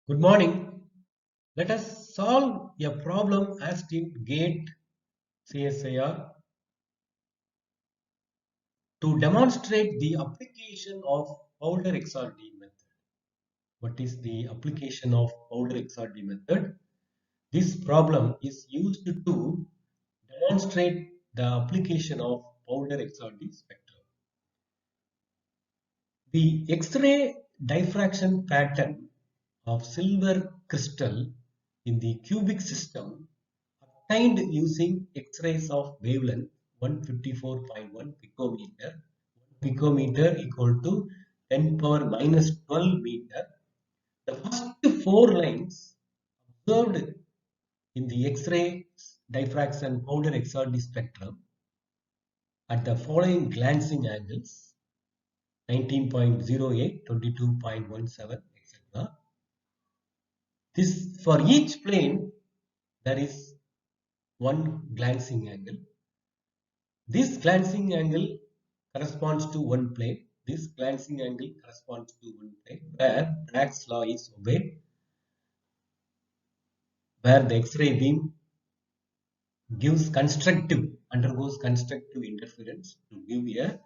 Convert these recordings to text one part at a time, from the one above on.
Good morning. Let us solve a problem asked in GATE CSIR to demonstrate the application of Fowler XRD method. What is the application of Fowler XRD method? This problem is used to demonstrate the application of Fowler XRD spectrum. The X-ray diffraction pattern of silver crystal in the cubic system obtained using X-rays of wavelength 154.1 picometer. 1 picometer equal to 10 power minus 12 meter. The first four lines observed in the X-ray diffraction Fowler XRD spectrum at the following glancing angles: 19.08, 22.17, etc. This for each plane there is one glancing angle. This glancing angle corresponds to one plane. This glancing angle corresponds to one plane where Bragg's law is obeyed, where the X-ray beam undergoes constructive interference to give a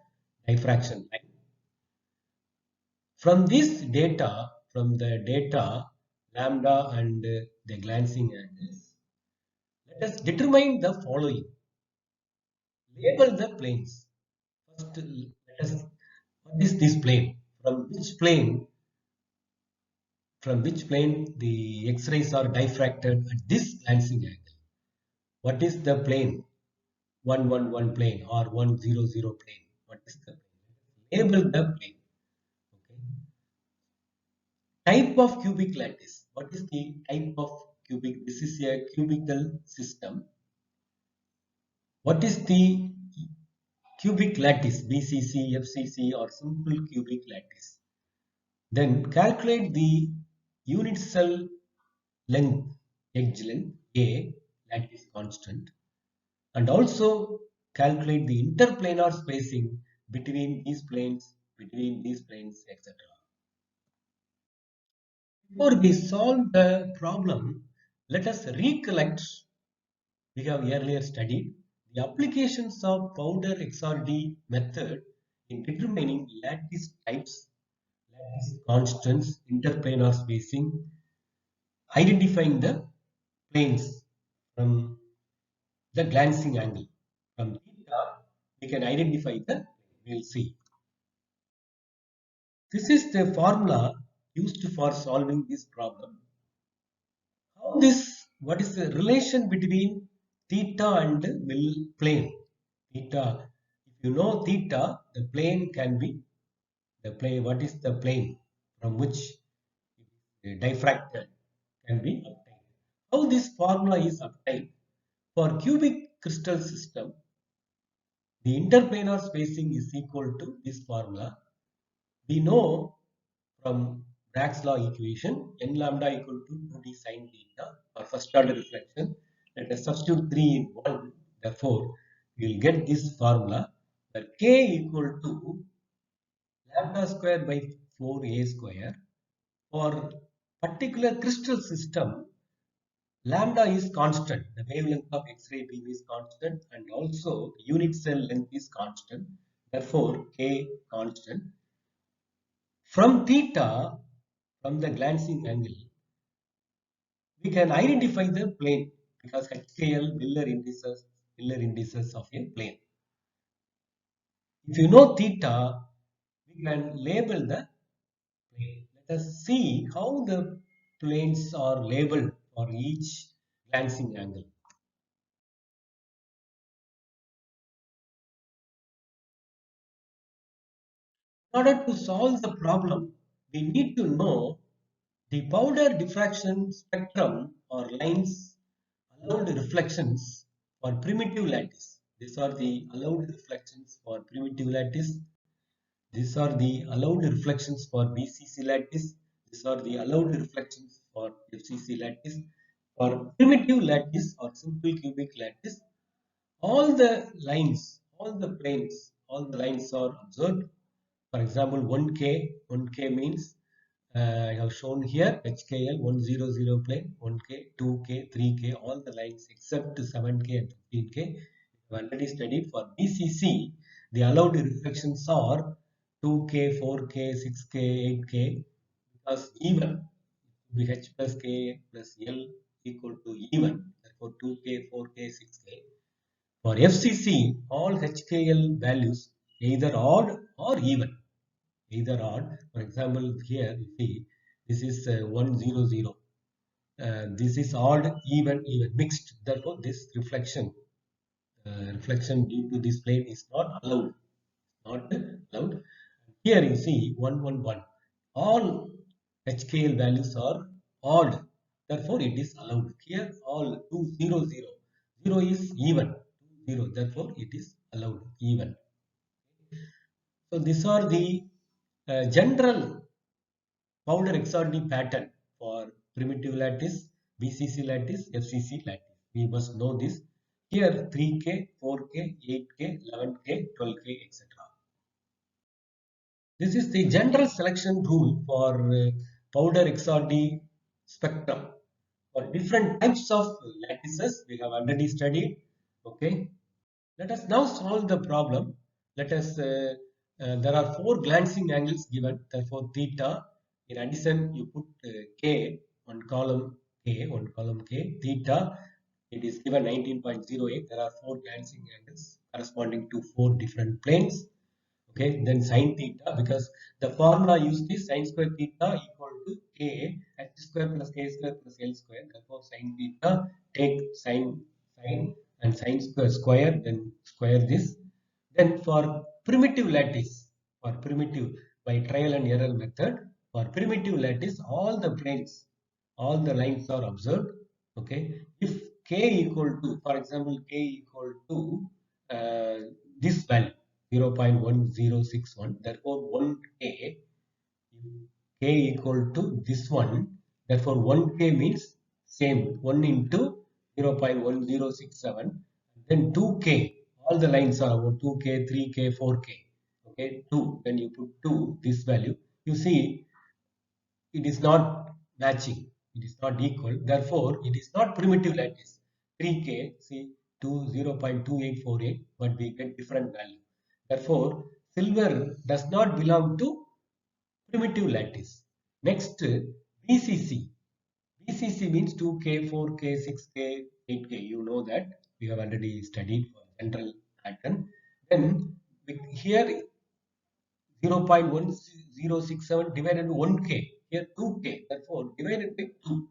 diffraction line. From the data lambda and the glancing angles, let us determine the following. Label the planes. First, let us, what is this plane? From which plane the X-rays are diffracted at this glancing angle? What is the plane? 111 plane or 100 plane? What is the plane? Label the plane. Okay. Type of cubic lattice. What is the type of cubic? This is a cubical system. What is the cubic lattice? BCC, FCC or simple cubic lattice? Then calculate the unit cell length, edge length A, lattice constant, and also calculate the interplanar spacing between these planes, etc. Before we solve the problem, let us recollect. We have earlier studied the applications of Fowler XRD method in determining lattice types, lattice constants, interplanar spacing, identifying the planes from the glancing angle. From theta, we can identify the, we'll see. This is the formula used for solving this problem. What is the relation between theta and plane? Theta, if you know theta, the plane can be, what is the plane from which the diffracted can be obtained? How this formula is obtained? For cubic crystal system, the interplanar spacing is equal to this formula. We know from Bragg's law equation, n lambda equal to 2d sine theta for first order reflection. Let us substitute 3 in 1. Therefore, we will get this formula where k equal to lambda square by 4a square. For particular crystal system, lambda is constant. The wavelength of X-ray beam is constant and also unit cell length is constant. Therefore, k constant. From theta, from the glancing angle, we can identify the plane because HKL Miller indices of a plane. If you know theta, we can label the plane. Let us see how the planes are labeled for each glancing angle. In order to solve the problem, we need to know the Fowler diffraction spectrum or lines allowed reflections for primitive lattice. These are the allowed reflections for primitive lattice. These are the allowed reflections for BCC lattice. These are the allowed reflections for FCC lattice. For primitive lattice or simple cubic lattice, all the lines, all the planes, all the lines are observed. For example, 1K means I have shown here HKL 100 plane, 1K, 2K, 3K, all the lines except 7K and 15K. We have already studied. For BCC, the allowed reflections are 2K, 4K, 6K, 8K, because even be H plus K plus L equal to even, therefore 2K, 4K, 6K. For FCC, all HKL values either odd or even, either odd. For example, here you see this is 100. This is odd, even, mixed. Therefore, this reflection due to this plane is not allowed. Not allowed. Here you see 111. All HKL values are odd. Therefore, it is allowed. Here, all 200. 0 is even. 0. Therefore, it is allowed. Even. So, these are the general powder XRD pattern for primitive lattice, BCC lattice, FCC lattice. We must know this. Here 3K, 4K, 8K, 11K, 12K, etc. This is the general selection rule for powder XRD spectrum. For different types of lattices, we have already studied. Okay. Let us now solve the problem. There are four glancing angles given, therefore theta. In addition, you put K on column K, theta. It is given 19.08. There are four glancing angles corresponding to four different planes. Okay, then sine theta, because the formula used is sine square theta equal to K h square plus K square plus L square. Therefore, sine theta, take sine and sine square, then square this. Then for primitive lattice, for primitive by trial and error method, for primitive lattice, all the planes, all the lines are observed. Okay, if K equal to, for example, K equal to this value 0.1061, therefore 1K, K equal to this one, therefore 1K means same 1 into 0.1067, then 2K, all the lines are about 2K, 3K, 4K, okay, 2, when you put 2, this value, you see it is not matching, it is not equal, therefore it is not primitive lattice. 3K, see 0.2848, but we get different value. Therefore, silver does not belong to primitive lattice. Next, BCC. BCC means 2K, 4K, 6K, 8K. You know that we have already studied for general pattern. Then here 0.1067 divided by 1K. Here 2K. Therefore, divided by 2.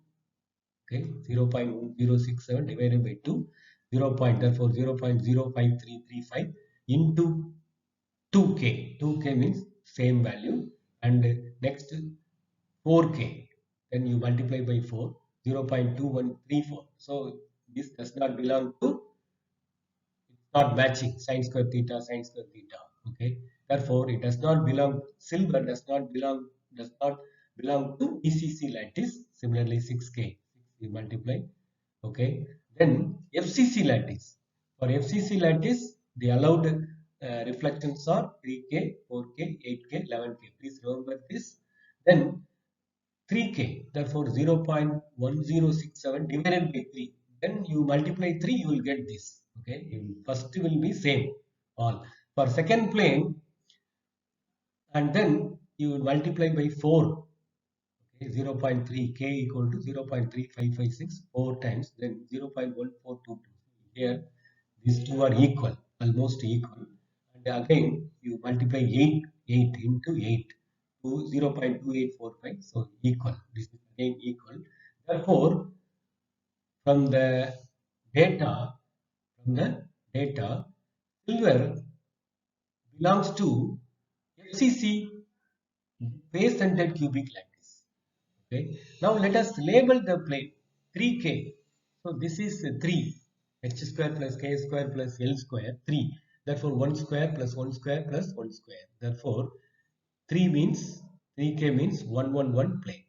Okay, 0.1067 divided by 2. Therefore 0.05335 into 2K. 2K means same value. And next 4K. Then you multiply by 4. 0.2134. So this does not belong to, not matching sine square theta, sine square theta. Okay. Therefore, it does not belong, silver does not belong to BCC lattice. Similarly, 6K. We multiply. Okay. Then FCC lattice. For FCC lattice, the allowed reflections are 3K, 4K, 8K, 11K. Please remember this. Then 3K, therefore 0.1067 divided by 3. Then you multiply 3, you will get this. Okay, first will be same all. For second plane, and then you will multiply by 4. Okay, 0.3, K equal to 0.3556, 4 times, then 0.1422. Here, these two are equal, almost equal. And again, you multiply 8 into 8 to 0.2845, so equal. This is again equal. Therefore, from the data, silver belongs to FCC base centered cubic lattice. Okay. Now let us label the plane 3K. So this is 3, h square plus k square plus l square, 3. Therefore 1 square plus 1 square plus 1 square. Therefore 3K means 111 plane.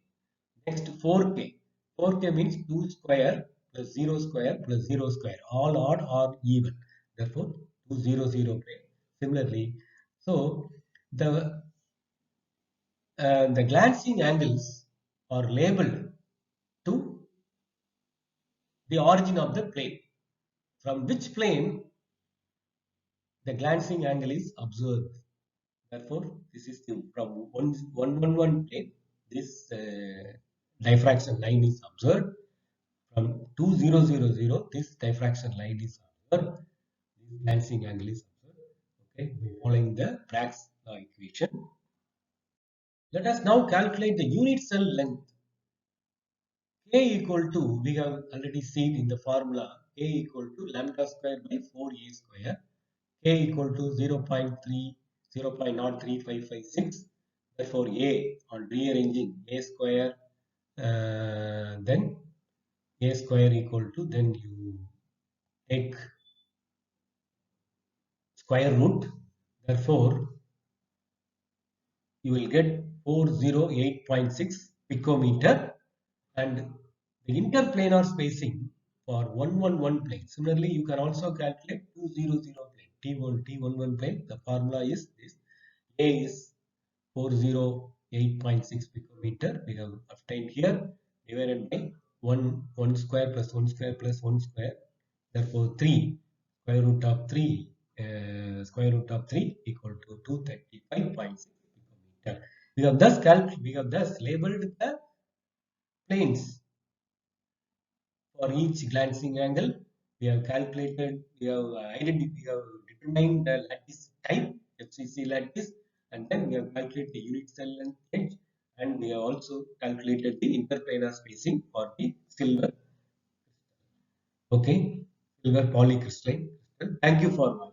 Next 4K. 4K means 2 square plus 0 square plus 0 square. All odd or even. Therefore 200 plane. Similarly, so the the glancing angles are labeled to the origin of the plane. From which plane the glancing angle is observed. Therefore, this is from 111 plane. This diffraction line is observed. From 2000, this diffraction line is observed. This glancing angle is observed. Okay, by following the Bragg's law equation. Let us now calculate the unit cell length. K equal to, we have already seen in the formula, K equal to lambda square by 4a square. K equal to 0.3556. Therefore, A on rearranging A square, then A square equal to, then you take square root. Therefore, you will get 408.6 picometer, and the interplanar spacing for 111 plane. Similarly, you can also calculate 200 plane, T11 plane. The formula is this. A is 408.6 picometer. We have obtained here, divided by 1 square plus 1 square plus 1 square. Therefore, 3 square root of 3 equal to 235.6 picometer. We have thus labeled the planes for each glancing angle. We have calculated, we have determined the lattice type, FCC lattice, and then we have calculated the unit cell length edge, and we have also calculated the interplanar spacing for the silver, okay, silver polycrystalline crystal. Thank you for watching.